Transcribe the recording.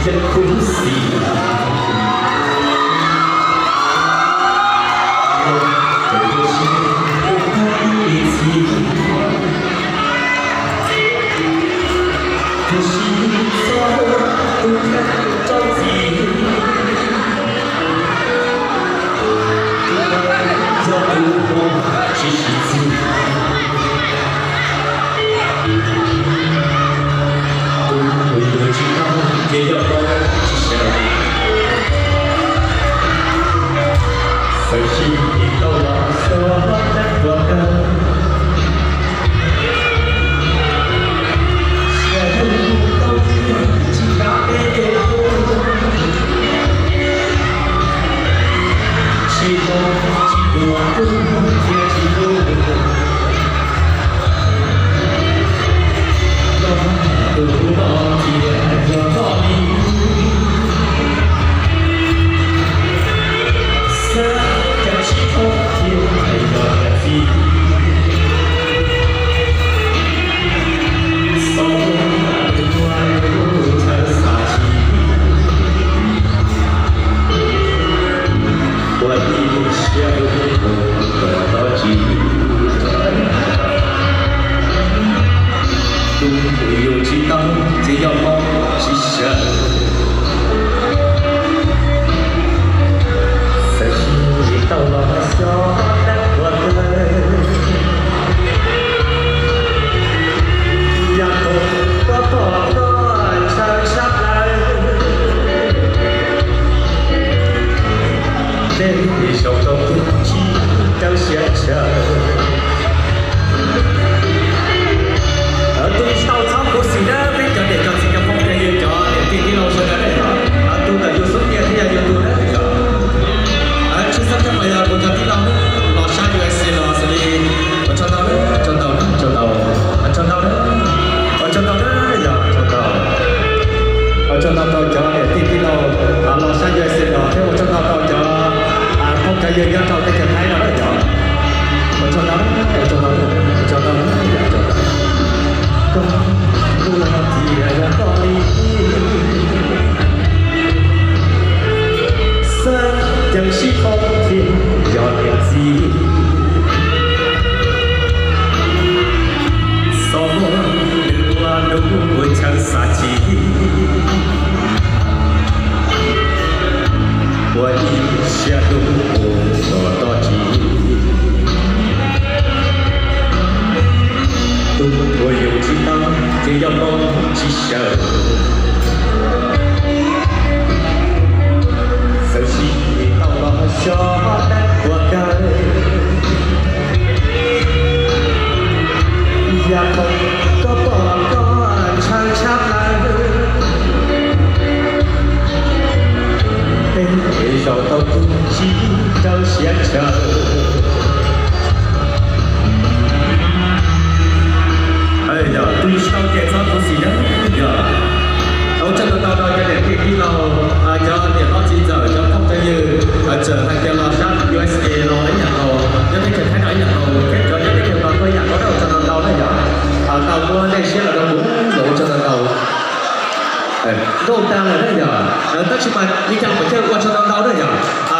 真可惜。这个心不可以弃，可惜所不肯着急。这不过只是自己。 也要放下，可惜你到了说的我的，下路到底几大的谁懂几多的天气多，都不到天要到你。 有几道这要放几下，可惜你到了小的我的，然后我把歌唱上来，这一首歌曲到现场。 tôi sau sau cuộc xì đó biết cho để cho xin cho phong để cho để đi lâu rồi đấy tôi đã yêu suốt ngày thì yêu tôi đấy chứ sắp cho mày là một giờ đi lâu lò sang USA lò xử lý cho tao đấy cho tao đấy cho tao cho tao đấy cho tao đấy giờ cho tao cho để đi lâu lò sang USA lò thế cho tao cho phong cái gì cho cái chuyện hay đó đấy giờ cho tao đấy cho tao đấy cho tao đấy cho tao Con thì là có lý Sao chẳng chỉ không thiên dọn đẹp gì Sao đừng qua đúng với chẳng xa chỉ Qua đi sẽ đúng ổn đó chỉ我有几道这要放几下，可惜到了小的我该，也không có bỏ con唱唱来，被绕到不知道现场。 哎呀，对上检查不是的呀，我真的到到这点地地了，就点到今giờ就không thể như trở thành cái lò sát USA lò đấy nhà lò, cho nên cái này nhà lò kết cho những cái lò tôi nhà có đâu cho nó đâu đấy nhở, tàu của đây sẽ là đâu muốn đổ cho nó đâu, đâu đang là đấy nhở, tất nhiên mà đi chăng phải chơi qua cho nó đâu đấy nhở.